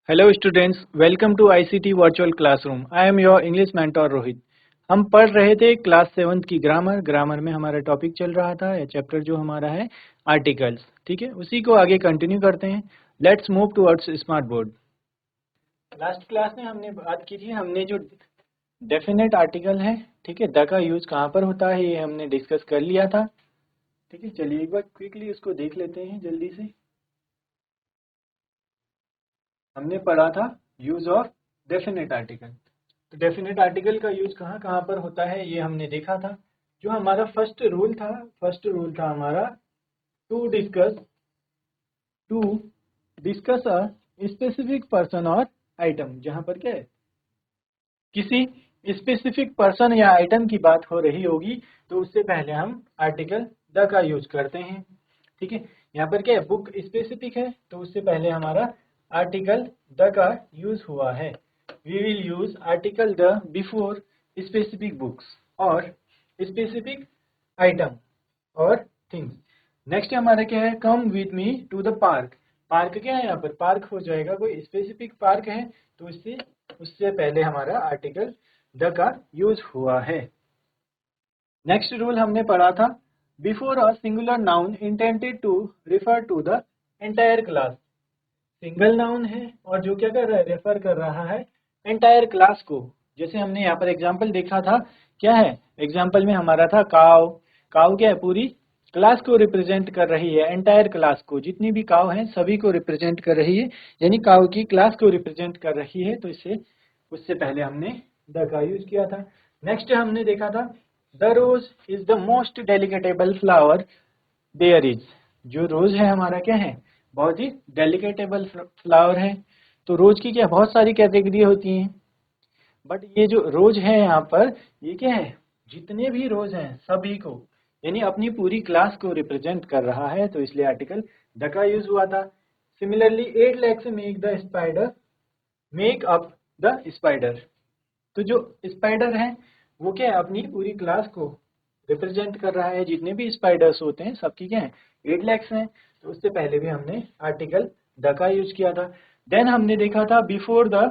Hello students, welcome to ICT virtual classroom. I am your English mentor Rohit. हम पढ़ रहे थे क्लास 7 की ग्रामर में हमारा टॉपिक चल रहा था, या चैप्टर जो हमारा है आर्टिकल्स। ठीक है, उसी को आगे कंटिन्यू करते हैं। Let's move towards smart board. Last class में हमने बात की थी, हमने जो डेफिनेट आर्टिकल है, ठीक है, द का यूज कहाँ पर होता है, ये हमने डिस्कस कर लिया था। ठीक है, चलिए एक बार क्विकली उसको देख लेते हैं जल्दी से। हमने पढ़ा था यूज ऑफ डेफिनेट आर्टिकल। तो डेफिनेट आर्टिकल का यूज कहाँ कहाँ पर होता है ये हमने देखा था। जो हमारा फर्स्ट रूल था हमारा to discuss to discuss a specific person और आइटम। जहाँ पर क्या है, किसी स्पेसिफिक पर्सन या आइटम की बात हो रही होगी तो उससे पहले हम आर्टिकल द का यूज करते हैं। ठीक है, यहाँ पर क्या है, बुक स्पेसिफिक है तो उससे पहले हमारा आर्टिकल द का यूज हुआ है। We will use article the before specific books और स्पेसिफिक आइटम और थिंग्स। नेक्स्ट हमारा क्या है, come with me to the park. Park क्या है, यहाँ पर पार्क हो जाएगा, कोई स्पेसिफिक पार्क है तो उससे पहले हमारा आर्टिकल द का यूज हुआ है। नेक्स्ट रूल हमने पढ़ा था, before a singular noun intended to refer to the entire class. Single noun है और जो क्या कर रहा है, रेफर कर रहा है एंटायर क्लास को। जैसे हमने यहाँ पर एग्जाम्पल देखा था, क्या है एग्जाम्पल में हमारा था काव। काव क्या है, पूरी क्लास को रिप्रेजेंट कर रही है, एंटायर क्लास को, जितनी भी काव हैं सभी को रिप्रेजेंट कर रही है, यानी काव की क्लास को रिप्रेजेंट कर रही है। तो इससे उससे पहले हमने द का यूज किया था। नेक्स्ट हमने देखा था, the rose is the most delectable flower there is. जो रोज है हमारा क्या है, बहुत ही डेलिकेटेबल फ्लावर है। तो रोज की क्या बहुत सारी कैटेगरी होती हैं, बट ये जो रोज है यहाँ पर, ये क्या है, जितने भी रोज हैं सभी को, यानी अपनी पूरी क्लास को रिप्रेजेंट कर रहा है, तो इसलिए आर्टिकल द का यूज हुआ था। Similarly 8 legs make the spider make up the spider. तो जो स्पाइडर है वो क्या है, अपनी पूरी क्लास को रिप्रेजेंट कर रहा है, जितने भी स्पाइडर्स होते हैं सबकी क्या है 8 लेग्स हैं। तो उससे पहले भी हमने आर्टिकल द का यूज किया था। देन हमने देखा था before the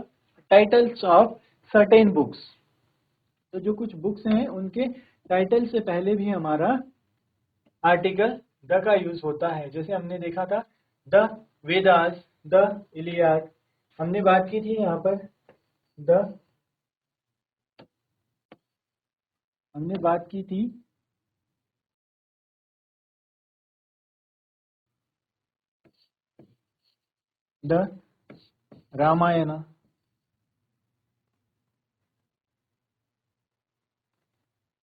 titles of certain books. तो जो कुछ बुक्स हैं उनके टाइटल से पहले भी हमारा आर्टिकल द का यूज होता है। जैसे हमने देखा था द वेदास, द इलियाड। हमने बात की थी यहाँ पर द हमने बात की थी the Ramayana,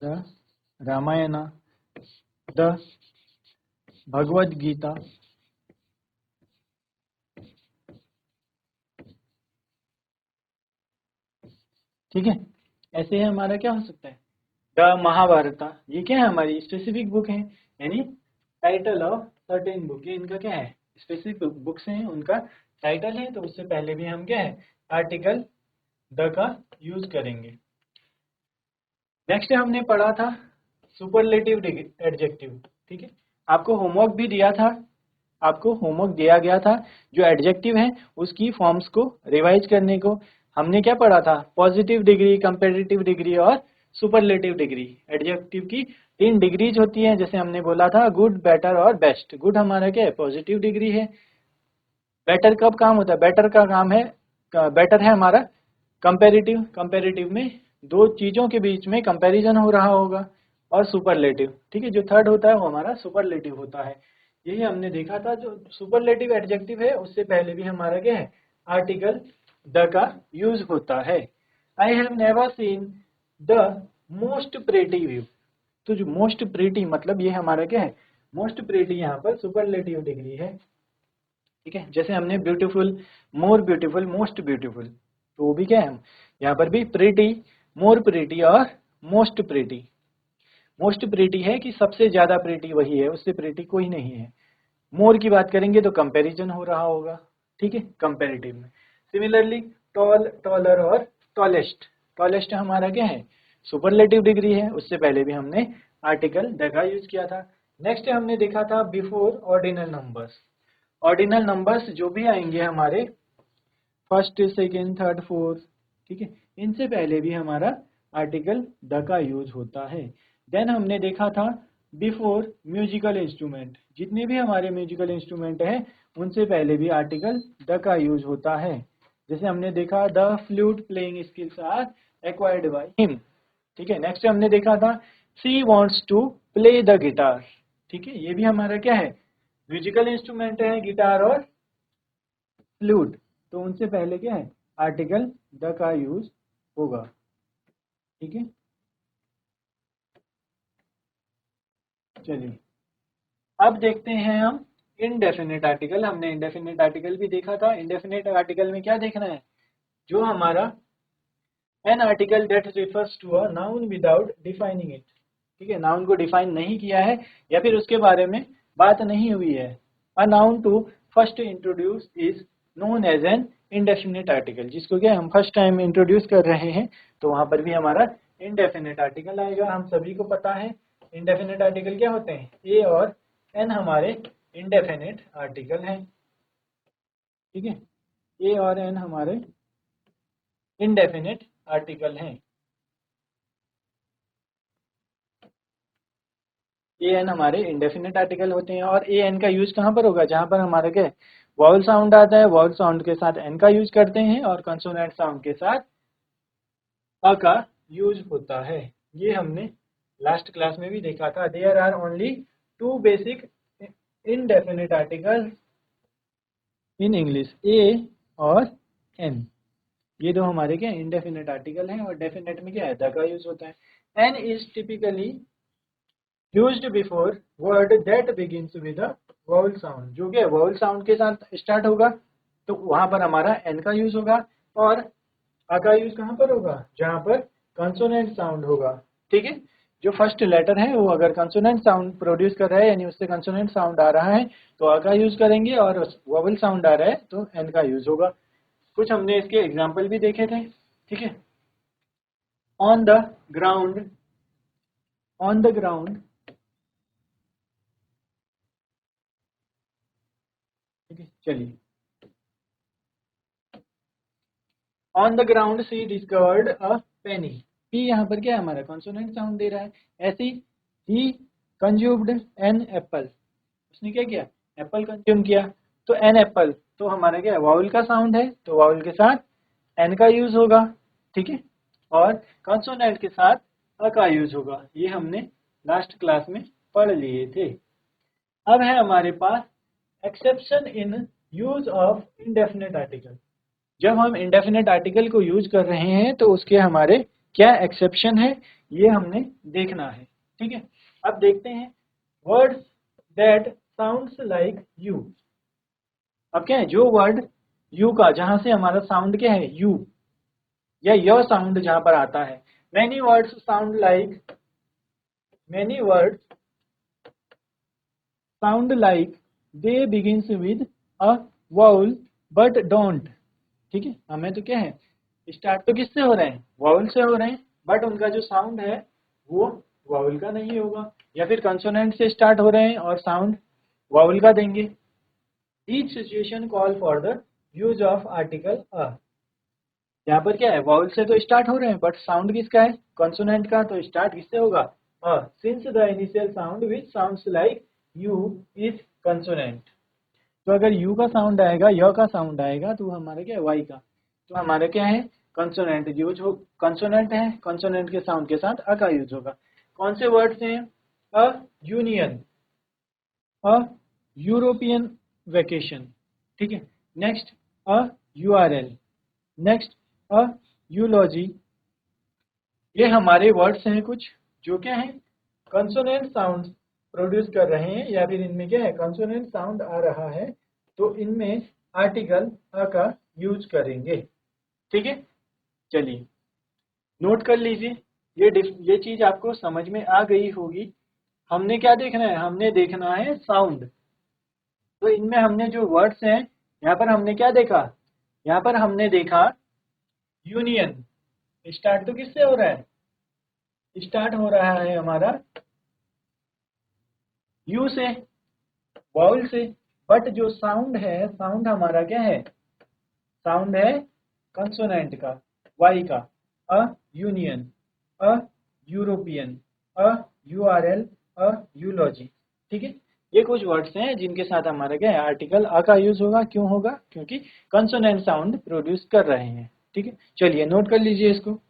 the Ramayana, the Bhagavad Gita, ठीक है। ऐसे ही हमारा क्या हो सकता है, द महाभारत। ये क्या है, हमारी स्पेसिफिक बुक है, यानी टाइटल ऑफ सर्टेन बुक। ये इनका क्या है, स्पेसिफिक बुक्स हैं उनका टाइटल है, तो उससे पहले भी हम क्या है आर्टिकल द का यूज करेंगे। नेक्स्ट हमने पढ़ा था सुपरलेटिव एडजेक्टिव। ठीक है, आपको होमवर्क भी दिया था, आपको होमवर्क दिया गया था जो एडजेक्टिव है उसकी फॉर्म्स को रिवाइज करने को। हमने क्या पढ़ा था, पॉजिटिव डिग्री, कंपेरेटिव डिग्री और सुपरलेटिव डिग्री। एडजेक्टिव की 3 डिग्रीज होती हैं, जैसे हमने बोला था गुड, बेटर और बेस्ट। गुड हमारा क्या है, पॉजिटिव डिग्री है। बेटर कब काम होता है, बेटर का काम है, बेटर है हमारा कंपेरेटिव। कंपेरेटिव में दो चीजों के बीच में कंपैरिजन हो रहा होगा। और सुपरलेटिव, ठीक है, जो थर्ड होता है वो हमारा सुपरलेटिव होता है। यही हमने देखा था, जो सुपरलेटिव एडजेक्टिव है उससे पहले भी हमारा क्या है आर्टिकल द का यूज होता है। I have never seen the most pretty view. तो जो मोस्ट प्रेटी मतलब ये हमारा क्या है, मोस्ट प्रेटी यहाँ पर सुपरलेटिव डिग्री है। ठीक है, जैसे हमने beautiful, more beautiful, most beautiful, तो वो भी क्या है, यहाँ पर भी प्रीटी, मोर प्रीटी और मोस्ट प्रीटी। मोस्ट प्रीटी है कि सबसे ज्यादा प्रीटी वही है, उससे प्रीटी कोई नहीं है। मोर की बात करेंगे तो कंपैरिजन हो रहा होगा, ठीक है, कंपैरेटिव में। सिमिलरली टॉल, टॉलर और टॉलेस्ट। टॉलेस्ट हमारा क्या है, सुपरलेटिव डिग्री है, उससे पहले भी हमने आर्टिकल द का यूज किया था। नेक्स्ट हमने देखा था before ordinal numbers. Ordinal numbers जो भी आएंगे हमारे फर्स्ट, सेकेंड, थर्ड, फोर्थ, ठीक है, इनसे पहले भी हमारा आर्टिकल द का यूज होता है। देन हमने देखा था बिफोर म्यूजिकल इंस्ट्रूमेंट, जितने भी हमारे म्यूजिकल इंस्ट्रूमेंट हैं उनसे पहले भी आर्टिकल द का यूज होता है। जैसे हमने देखा the flute playing skills are acquired by him, ठीक है। नेक्स्ट हमने देखा था she wants to play the guitar, ठीक है, ये भी हमारा क्या है, म्यूजिकल इंस्ट्रूमेंट है, गिटार और फ्लूट, तो उनसे पहले क्या है, आर्टिकल द का यूज होगा, ठीक है। चलिए अब देखते हैं हम इनडेफिनेट आर्टिकल। हमने इनडेफिनेट आर्टिकल भी देखा था। इनडेफिनेट आर्टिकल में क्या देखना है, जो हमारा an article that refers to a noun without defining it, ठीक है, नाउन को डिफाइन नहीं किया है या फिर उसके बारे में बात नहीं हुई है। A noun to first introduce is known as an indefinite article, जिसको क्या हम फर्स्ट टाइम इंट्रोड्यूस कर रहे हैं तो वहां पर भी हमारा इनडेफिनेट आर्टिकल आएगा। हम सभी को पता है इनडेफिनेट आर्टिकल क्या होते हैं, ए और एन हमारे इनडेफिनेट आर्टिकल हैं, ठीक है, ए और एन हमारे इनडेफिनेट आर्टिकल हैं। ए एन हमारे इंडेफिनेट आर्टिकल होते हैं और ए एन का यूज कहाँ पर होगा, जहां पर हमारा क्या वाउल साउंड आता है, वाउल साउंड के साथ एन का यूज करते हैं और कंसोनेंट साउंड के साथ अ का यूज होता है। ये हमने लास्ट क्लास में भी देखा था। There are only two basic indefinite article in English, A और एन, ये दो हमारे क्या इनडेफिनेट आर्टिकल हैं और डेफिनेट में क्या है, द का यूज होता है। An is typically used before word that begins with a vowel sound, जो कि vowel sound के साथ स्टार्ट होगा तो वहां पर हमारा n का यूज होगा और a का यूज कहां पर होगा, जहां पर कंसोनेंट साउंड होगा, ठीक है। जो फर्स्ट लेटर है वो अगर कंसोनेंट साउंड प्रोड्यूस कर रहा है यानी उससे कंसोनेंट साउंड आ रहा है तो a का यूज करेंगे और वोवल साउंड आ रहा है तो n का यूज होगा। कुछ हमने इसके एग्जाम्पल भी देखे थे, ठीक है। On the ground, on the ground, ठीक है, चलिए on the ground she discovered a penny, P यहाँ पर क्या है हमारा कॉन्सोनेंट साउंड दे रहा है। ऐसे ही कंज्यूम्ड एन एप्पल, उसने क्या किया, एप्पल कंज्यूम किया तो एन एप्पल, तो हमारा क्या है वाउल का साउंड है तो वाउल के साथ एन का यूज होगा, ठीक है, और कॉन्सोनेंट के साथ अ का यूज होगा। ये हमने लास्ट क्लास में पढ़ लिए थे। अब है हमारे पास exception in use of indefinite article. जब हम इंडेफिनेट आर्टिकल को यूज कर रहे हैं तो उसके हमारे क्या एक्सेप्शन है ये हमने देखना है, ठीक है। अब देखते हैं words that sounds like you. अब क्या है, जो वर्ड यू का जहां से हमारा साउंड क्या है यू या य साउंड जहां पर आता है, many words sound like, many words sound like they begins with a vowel but don't, ठीक है, हमें तो क्या है स्टार्ट तो किससे हो रहे हैं, वाउल से हो रहे हैं, बट उनका जो साउंड है वो वाउल का नहीं होगा, या फिर कंसोनेंट से स्टार्ट हो रहे हैं और साउंड वाउल का देंगे। Each situation call for the use of article a, यहाँ पर क्या है वाउल से तो स्टार्ट हो रहे हैं बट साउंड किसका है, कंसोनेंट का, तो स्टार्ट किससे होगा a, since the initial sound which sounds like you is consonant, तो अगर यू का साउंड आएगा, य का साउंड आएगा तो हमारा क्या है वाई का, तो हमारा क्या है कंसोनेंट यूज हो, कंसोनेंट है, कंसोनेंट के साउंड के साथ अ का यूज होगा। कौन से वर्ड्स हैं, अ यूनियन, अ यूरोपियन वेकेशन, ठीक है, नेक्स्ट अ यूआरएल, नेक्स्ट अ यूलॉजी, ये हमारे वर्ड्स हैं कुछ जो क्या है कंसोनेंट साउंड प्रोड्यूस कर रहे हैं या फिर इनमें क्या है कंसोनेंट साउंड आ रहा है तो इनमें आर्टिकल अ का यूज करेंगे, ठीक है। चलिए नोट कर लीजिए, ये चीज आपको समझ में आ गई होगी। हमने क्या देखना है, हमने देखना है साउंड, तो इनमें हमने जो वर्ड्स हैं यहाँ पर हमने क्या देखा, यहाँ पर हमने देखा यूनियन, स्टार्ट तो किससे हो रहा है, स्टार्ट हो रहा है हमारा यू से, वाउल से, बट जो साउंड है साउंड हमारा क्या है साउंड है कंसोनेंट का, वाई का, a union, a European, a URL, a eulogy. ठीक है, ये कुछ वर्ड्स हैं जिनके साथ हमारा क्या है, आर्टिकल अ का यूज होगा। क्यों होगा? क्योंकि कंसोनेंट साउंड प्रोड्यूस कर रहे हैं। ठीक है, चलिए नोट कर लीजिए इसको।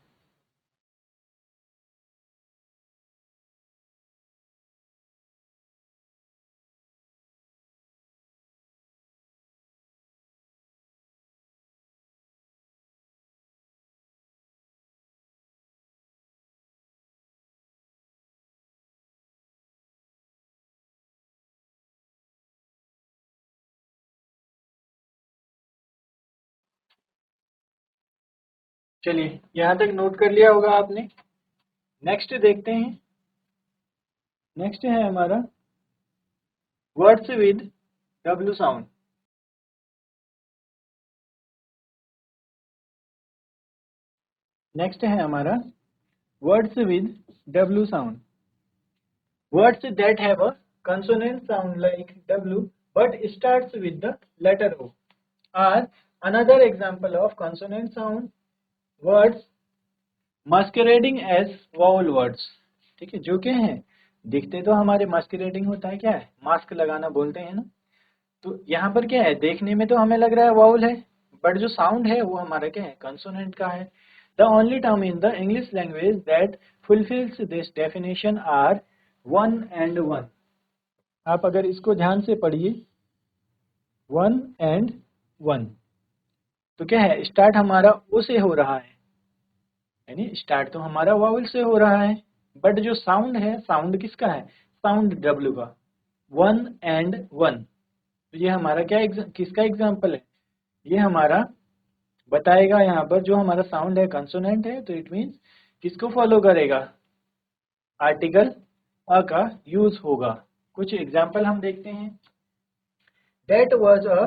चलिए यहाँ तक नोट कर लिया होगा आपने। नेक्स्ट देखते हैं। नेक्स्ट है हमारा words with W sound. Next है हमारा words with W sound. Words that have a consonant sound like W but starts with the letter O are another example of consonant sound words masquerading as vowel words। ठीक है, जो क्या है, दिखते तो हमारे masquerading होता है, क्या है, मास्क लगाना बोलते हैं ना। तो यहाँ पर क्या है, देखने में तो हमें लग रहा है वाउल है, बट जो साउंड है वो हमारा क्या है, कंसोनेंट का है। The only term in the English language that fulfils this definition are one and one. आप अगर इसको ध्यान से पढ़िए, वन एंड वन, तो क्या है, स्टार्ट हमारा ओ से हो रहा है, यानी स्टार्ट तो हमारा वावल से हो रहा है, बट जो साउंड है, साउंड किसका है, साउंड डब्ल्यू का, वन एंड वन। तो ये हमारा क्या किसका एग्जाम्पल है, ये हमारा बताएगा यहाँ पर जो हमारा साउंड है कंसोनेंट है, तो इट मीन्स किसको फॉलो करेगा, आर्टिकल अ का यूज होगा। कुछ एग्जाम्पल हम देखते हैं। That was a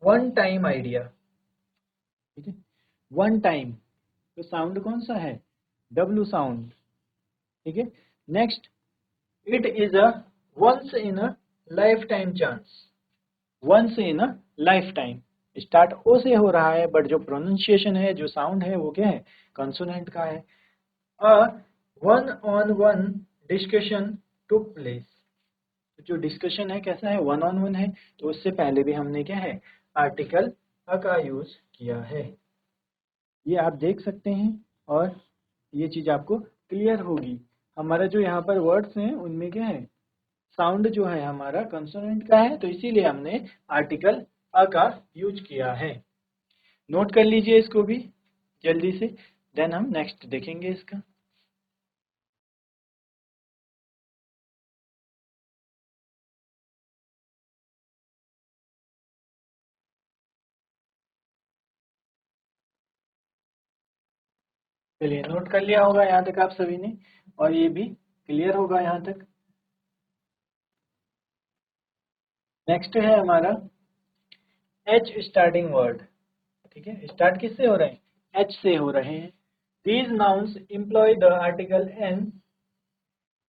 one time idea. ठीक है, वन टाइम, तो साउंड कौन सा है, डब्ल्यू साउंड। ठीक है, next, it is a once in a lifetime chance. Once in a lifetime, start O से हो रहा है, बट जो प्रोनाउंसिएशन है, जो साउंड है, वो क्या है, कंसोनेंट का है। A one on one discussion took place, जो डिस्कशन है कैसा है, वन ऑन वन है, तो उससे पहले भी हमने क्या है, आर्टिकल अ का यूज किया है। ये आप देख सकते हैं और ये चीज आपको क्लियर होगी। हमारा जो यहाँ पर वर्ड्स हैं उनमें क्या है, साउंड जो है हमारा कंसोनेंट का है, तो इसीलिए हमने आर्टिकल अ का यूज किया है। नोट कर लीजिए इसको भी जल्दी से, देन हम नेक्स्ट देखेंगे इसका। चलिए नोट कर लिया होगा यहाँ तक आप सभी ने, और ये भी क्लियर होगा यहाँ तक। नेक्स्ट है हमारा एच स्टार्टिंग वर्ड। ठीक है, स्टार्ट किससे हो रहे हैं, एच से हो रहे हैं। These nouns employ the article an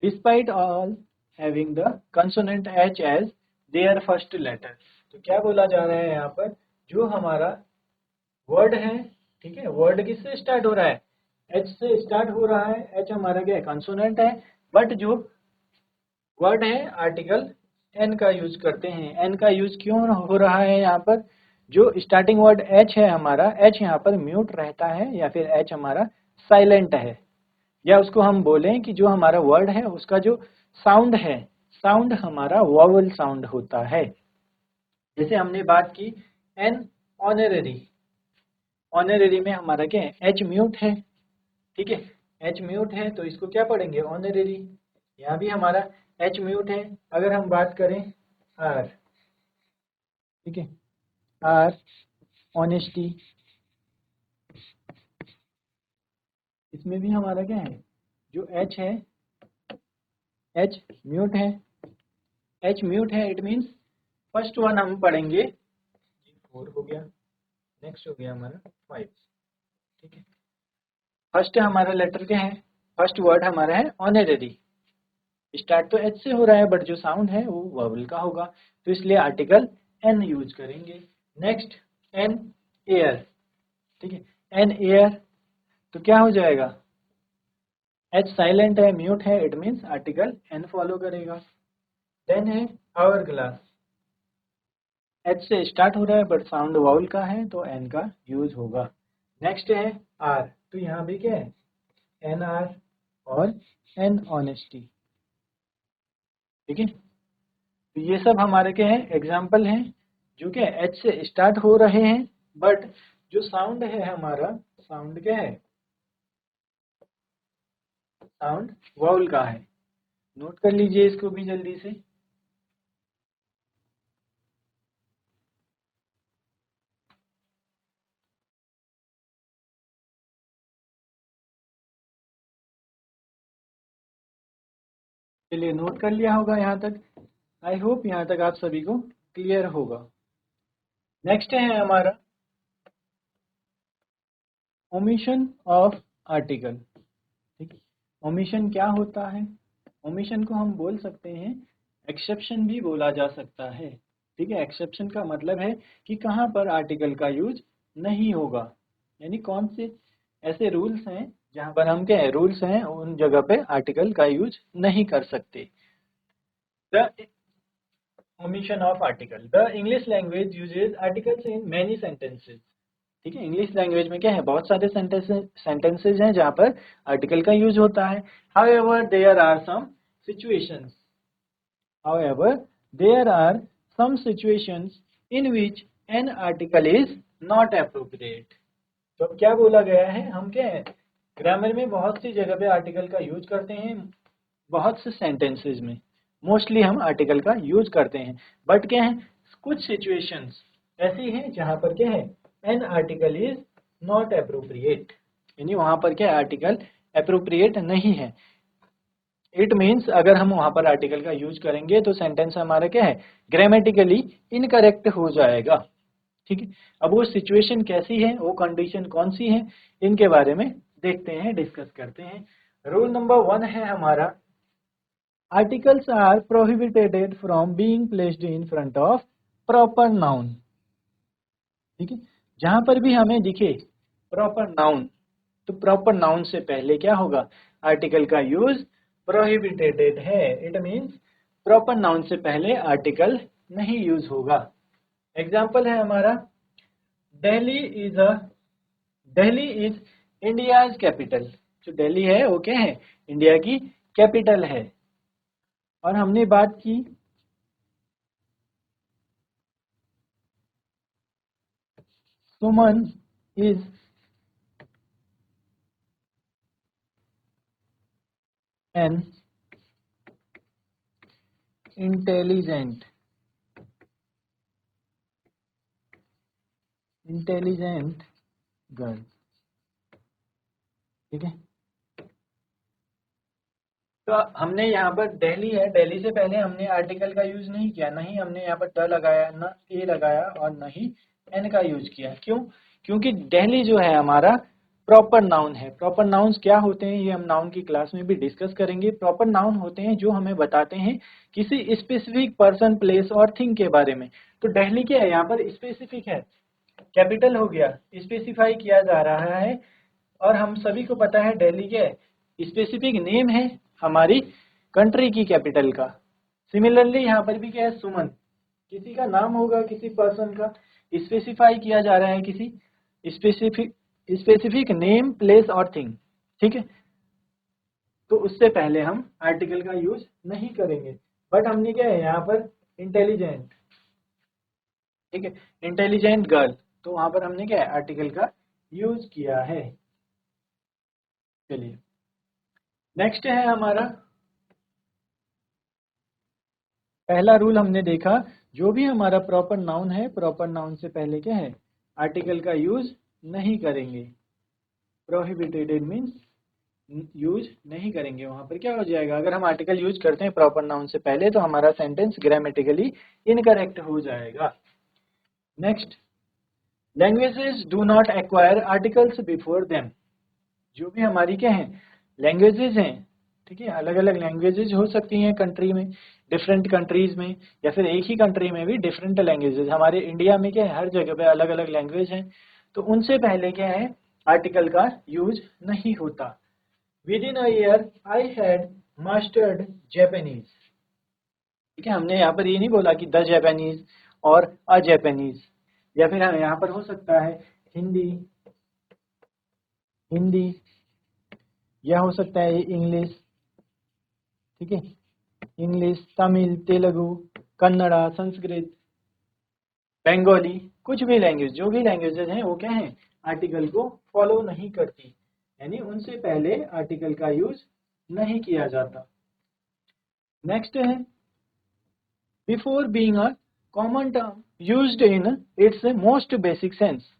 despite all having the consonant H as their first letter. तो क्या बोला जा रहा है यहाँ पर, जो हमारा वर्ड है, ठीक है, वर्ड किससे स्टार्ट हो रहा है, एच से स्टार्ट हो रहा है। एच हमारा क्या है, कंसोनेंट है, बट जो वर्ड है आर्टिकल एन का यूज करते हैं। एन का यूज क्यों हो रहा है यहाँ पर, जो स्टार्टिंग वर्ड एच है हमारा, एच यहाँ पर म्यूट रहता है, या फिर एच हमारा साइलेंट है, या उसको हम बोलें कि जो हमारा वर्ड है उसका जो साउंड है, साउंड हमारा वॉवल साउंड होता है। जैसे हमने बात की एन ऑनरेरी, ऑनरेरी में हमारा क्या है, एच म्यूट है। ठीक है, एच म्यूट है, तो इसको क्या पढ़ेंगे, ऑनरेरी। यहाँ भी हमारा एच म्यूट है। अगर हम बात करें आर, ठीक है, आर ऑनेस्टी, इसमें भी हमारा क्या है, जो एच है, एच म्यूट है। एच म्यूट है, इट मीन्स फर्स्ट वन हम पढ़ेंगे, 4 हो गया, नेक्स्ट हो गया हमारा 5। ठीक है, फर्स्ट हमारा लेटर क्या है, फर्स्ट वर्ड हमारा है ऑनरेरी। स्टार्ट तो एच से हो रहा है, बट जो साउंड है वो वॉवल का होगा, तो इसलिए आर्टिकल एन यूज करेंगे। नेक्स्ट, एन एयर, ठीक है, एन एयर, तो क्या हो जाएगा, एच साइलेंट है, म्यूट है, it means article an follow करेगा। देन है आवर ग्लास, एच से स्टार्ट हो रहा है बट साउंड वाउल का है तो एन का यूज होगा। नेक्स्ट है आर, तो यहाँ भी क्या है, एन आर और एन ऑनेस्टी, ठीक है। तो ये सब हमारे क्या है, एग्जाम्पल हैं जो कि एच से स्टार्ट हो रहे हैं बट जो साउंड है हमारा, साउंड क्या है, साउंड वाउल का है। नोट कर लीजिए इसको भी जल्दी से। चलिए नोट कर लिया होगा यहाँ तक, आई होप यहाँ तक आप सभी को क्लियर होगा। नेक्स्ट है हमारा ओमिशन ऑफ आर्टिकल, ठीक है। ओमिशन क्या होता है, ओमिशन को हम बोल सकते हैं एक्सेप्शन भी बोला जा सकता है, ठीक है। एक्सेप्शन का मतलब है कि कहाँ पर आर्टिकल का यूज नहीं होगा, यानी कौन से ऐसे रूल्स हैं जहाँ पर हम क्या रूल्स हैं उन जगह पे आर्टिकल का यूज नहीं कर सकते। The omission of article, the English language uses articles in many sentences, ठीक है। इंग्लिश लैंग्वेज में क्या है, बहुत सारे सेंटेंसेज हैं जहाँ पर आर्टिकल का यूज होता है। However, there are some situations, however there are some situations in which an article is not appropriate। तो अब क्या बोला गया है, हम क्या है ग्रामर में बहुत सी जगह पे आर्टिकल का यूज करते हैं, बहुत से सेंटेंसेज में मोस्टली हम आर्टिकल का यूज करते हैं, बट क्या है कुछ सिचुएशंस ऐसी हैं जहां पर क्या है an article is not appropriate, यानी वहां पर क्या आर्टिकल अप्रोप्रिएट नहीं है। इट मीन्स अगर हम वहां पर आर्टिकल का यूज करेंगे तो सेंटेंस हमारा क्या है ग्रामेटिकली इनकरेक्ट हो जाएगा, ठीक है। अब वो सिचुएशन कैसी है, वो कंडीशन कौन सी है, इनके बारे में देखते हैं, डिस्कस करते हैं। रूल नंबर 1 है हमारा, articles are prohibited from being placed in front of proper noun, ठीक है। जहां पर भी हमें दिखे प्रॉपर नाउन, तो प्रॉपर नाउन से पहले क्या होगा, आर्टिकल का यूज प्रोहिबिटेड है, इट मीन्स प्रॉपर नाउन से पहले आर्टिकल नहीं यूज होगा। एग्जाम्पल है हमारा, Delhi is a, Delhi is India's capital, जो दिल्ली है वो क्या है इंडिया की कैपिटल है। और हमने बात की Suman is an intelligent, intelligent girl, ठीक है। तो हमने यहाँ पर दिल्ली है, दिल्ली से पहले हमने आर्टिकल का यूज नहीं किया, नहीं हमने यहाँ पर द लगाया, न ए लगाया और न ही एन का यूज किया। क्यों, क्योंकि दिल्ली जो है हमारा प्रॉपर नाउन है। प्रॉपर नाउन्स क्या होते हैं ये हम नाउन की क्लास में भी डिस्कस करेंगे। प्रॉपर नाउन होते हैं जो हमें बताते हैं किसी स्पेसिफिक पर्सन, प्लेस और थिंग के बारे में। तो दिल्ली क्या है यहाँ पर स्पेसिफिक है, कैपिटल हो गया, स्पेसिफाई किया जा रहा है। और हम सभी को पता है दिल्ली क्या है, स्पेसिफिक नेम है हमारी कंट्री की कैपिटल का। सिमिलरली यहाँ पर भी क्या है, सुमन किसी का नाम होगा, किसी पर्सन का, स्पेसिफाई किया जा रहा है किसी स्पेसिफिक स्पेसिफिक नेम, प्लेस और थिंग, ठीक है। तो उससे पहले हम आर्टिकल का यूज नहीं करेंगे। बट हमने क्या है यहाँ पर इंटेलिजेंट, ठीक है, इंटेलिजेंट गर्ल, तो वहां पर हमने क्या है आर्टिकल का यूज किया है। चलिए नेक्स्ट है हमारा, पहला रूल हमने देखा, जो भी हमारा प्रॉपर नाउन है, प्रॉपर नाउन से पहले क्या है आर्टिकल का यूज नहीं करेंगे। प्रोहिबिटेड मीन्स यूज नहीं करेंगे। वहां पर क्या हो जाएगा, अगर हम आर्टिकल यूज करते हैं प्रॉपर नाउन से पहले तो हमारा सेंटेंस ग्रामेटिकली इनकरेक्ट हो जाएगा। Next, languages do not acquire articles before them. जो भी हमारी क्या है लैंग्वेजेज हैं, ठीक है, अलग अलग लैंग्वेजेज हो सकती हैं कंट्री में, डिफरेंट कंट्रीज में, या फिर एक ही कंट्री में भी डिफरेंट लैंग्वेजेज। हमारे इंडिया में क्या है हर जगह पे अलग अलग लैंग्वेज हैं। तो उनसे पहले क्या है, आर्टिकल का यूज नहीं होता। With in a year I had mastered Japanese. ठीक है, हमने यहाँ पर ये नहीं बोला कि द जापानीज और अ जापानीज, या फिर यहाँ पर हो सकता है हिंदी, हिंदी, या हो सकता है इंग्लिश। ठीक है, इंग्लिश, तमिल, तेलुगु, कन्नड़ा, संस्कृत, बंगाली, कुछ भी लैंग्वेज, जो भी लैंग्वेजेज हैं वो क्या है, आर्टिकल को फॉलो नहीं करती, यानी उनसे पहले आर्टिकल का यूज नहीं किया जाता। नेक्स्ट है before being a common term used in its most basic sense,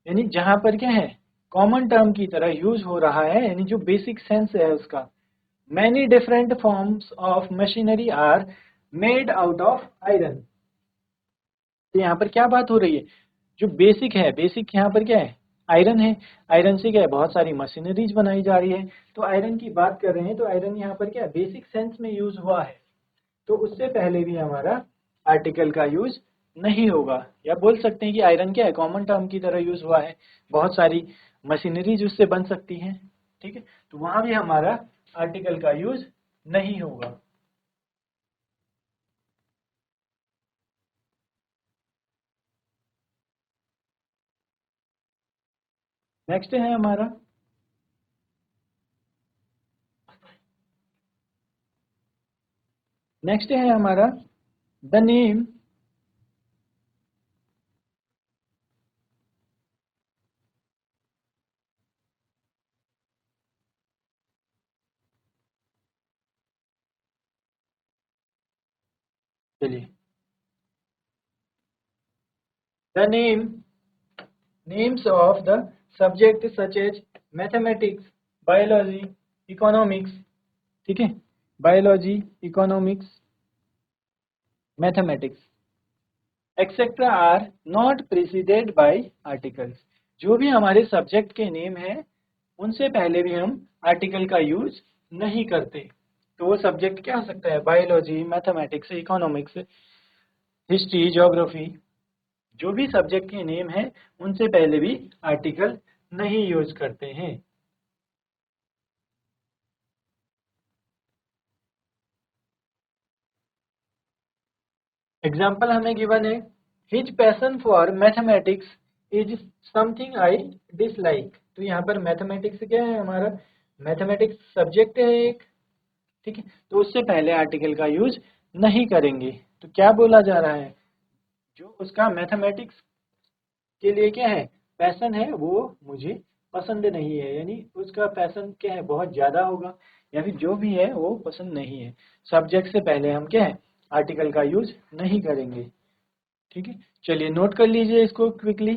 यानी जहां पर क्या है कॉमन टर्म की तरह यूज हो रहा है, यानी जो बेसिक सेंस है उसका। Many different forms of machinery are made out of iron. तो यहाँ पर क्या बात हो रही है, जो बेसिक है, बेसिक यहाँ पर क्या है, आयरन है। आयरन से क्या है, बहुत सारी मशीनरीज बनाई जा रही है, तो आयरन की बात कर रहे हैं, तो आयरन यहाँ पर क्या बेसिक सेंस में यूज हुआ है, तो उससे पहले भी हमारा आर्टिकल का यूज नहीं होगा। या बोल सकते हैं कि आयरन क्या है, कॉमन टर्म की तरह यूज हुआ है, बहुत सारी मशीनरीज उससे बन सकती हैं। ठीक है, तो वहां भी हमारा आर्टिकल का यूज नहीं होगा। नेक्स्ट है हमारा द नेम चलिए, the names of the subject such as mathematics, biology, economics. ठीक है, biology, economics, mathematics etcetera are not preceded by articles. जो भी हमारे सब्जेक्ट के नेम हैं उनसे पहले भी हम आर्टिकल का यूज नहीं करते। तो वो सब्जेक्ट क्या हो सकता है, biology, mathematics, economics, history, geography, जो भी सब्जेक्ट के नेम हैं उनसे पहले भी आर्टिकल नहीं यूज करते हैं। एग्जाम्पल हमें गिवन है, his passion for mathematics is something I dislike. तो यहाँ पर मैथमेटिक्स क्या है, हमारा मैथमेटिक्स सब्जेक्ट है एक। ठीक है, तो उससे पहले आर्टिकल का यूज नहीं करेंगे। तो क्या बोला जा रहा है, जो उसका मैथमेटिक्स के लिए क्या है, पैशन है, वो मुझे पसंद नहीं है, यानी उसका पैशन क्या है, बहुत ज्यादा होगा, या फिर जो भी है वो पसंद नहीं है। सब्जेक्ट से पहले हम क्या है, आर्टिकल का यूज नहीं करेंगे। ठीक है, चलिए नोट कर लीजिए इसको क्विकली।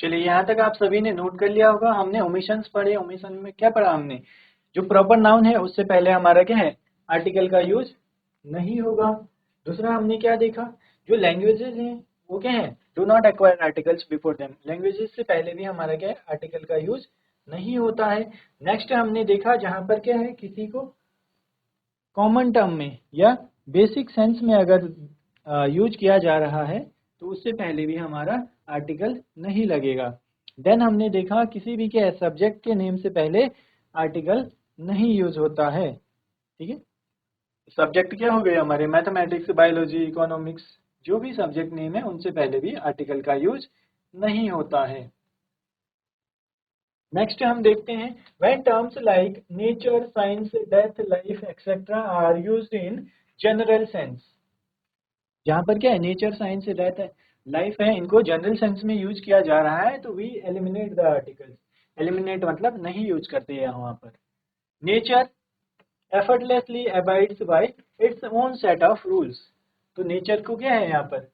चलिए, यहाँ तक आप सभी ने नोट कर लिया होगा। हमने ओमिशंस पढ़े, ओमिशन में क्या पढ़ा हमने, जो प्रॉपर नाउन है उससे पहले हमारा क्या है, आर्टिकल का यूज नहीं होगा। दूसरा हमने क्या देखा, जो लैंग्वेजेस हैं वो क्या है, do not acquire articles before them. Languages से पहले भी हमारा क्या है, आर्टिकल का यूज नहीं होता है। नेक्स्ट हमने देखा, जहाँ पर क्या है, किसी को कॉमन टर्म में या बेसिक सेंस में अगर यूज किया जा रहा है तो उससे पहले भी हमारा आर्टिकल नहीं लगेगा। देन हमने देखा, किसी भी के सब्जेक्ट के नेम से पहले आर्टिकल नहीं यूज होता है। ठीक है, सब्जेक्ट क्या हो गए हमारे, मैथमेटिक्स, बायोलॉजी, इकोनॉमिक्स, जो भी सब्जेक्ट नेम है उनसे पहले भी आर्टिकल का यूज नहीं होता है। नेक्स्ट हम देखते हैं, when terms like nature, science, death, life etcetera are used in general sense. जहाँ पर क्या है, नेचर, साइंस, डेथ है, लाइफ है, इनको जनरल सेंस में यूज किया जा रहा है, तो we eliminate the articles. Eliminate मतलब नहीं यूज करते हैं वहाँ पर। Nature effortlessly abides by its own set of rules। तो नेचर को क्या है, यहाँ पर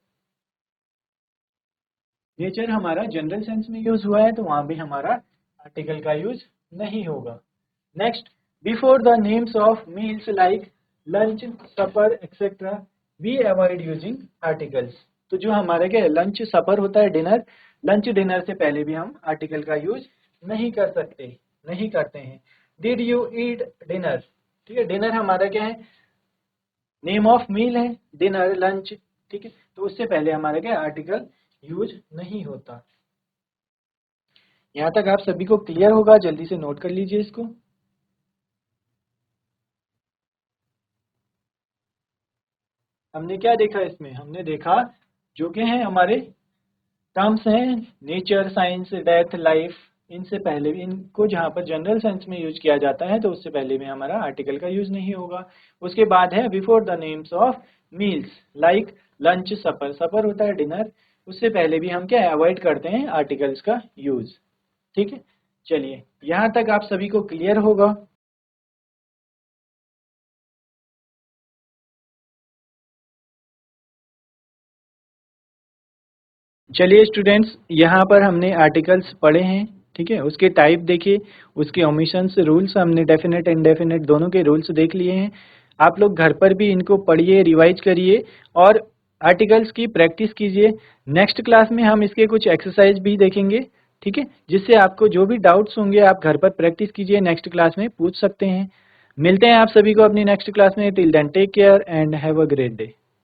नेचर हमारा जनरल सेंस में यूज हुआ है, तो वहां भी हमारा आर्टिकल का यूज नहीं होगा। Next, before the names of meals like lunch, supper etcetera we avoid using articles. तो जो हमारा क्या है, लंच, सपर होता है डिनर, लंच डिनर से पहले भी हम आर्टिकल का यूज नहीं कर सकते, नहीं करते हैं। डिड यू ईट डिनर, ठीक है, डिनर हमारा क्या है, नेम ऑफ मील है, डिनर लंच, ठीक है, तो उससे पहले हमारा क्या आर्टिकल यूज नहीं होता। यहाँ तक आप सभी को क्लियर होगा, जल्दी से नोट कर लीजिए इसको। हमने क्या देखा इसमें, हमने देखा जो कि है हमारे टर्म्स हैं नेचर, साइंस, डेथ, लाइफ, इनसे पहले भी इनको जहाँ पर जनरल सेंस में यूज किया जाता है तो उससे पहले में हमारा आर्टिकल का यूज नहीं होगा। उसके बाद है before the names of meals, like lunch, supper, supper होता है डिनर, उससे पहले भी हम क्या अवॉइड करते हैं आर्टिकल्स का यूज, ठीक है। चलिए यहाँ तक आप सभी को क्लियर होगा। चलिए स्टूडेंट्स, यहाँ पर हमने आर्टिकल्स पढ़े हैं, ठीक है, उसके टाइप देखे, उसके ओमिशंस, रूल्स, हमने डेफिनेट इंडेफिनेट दोनों के रूल्स देख लिए हैं। आप लोग घर पर भी इनको पढ़िए, रिवाइज करिए और आर्टिकल्स की प्रैक्टिस कीजिए। नेक्स्ट क्लास में हम इसके कुछ एक्सरसाइज भी देखेंगे, ठीक है, जिससे आपको जो भी डाउट्स होंगे आप घर पर प्रैक्टिस कीजिए, नेक्स्ट क्लास में पूछ सकते हैं। मिलते हैं आप सभी को अपनी नेक्स्ट क्लास में। Till then take care and have a great day.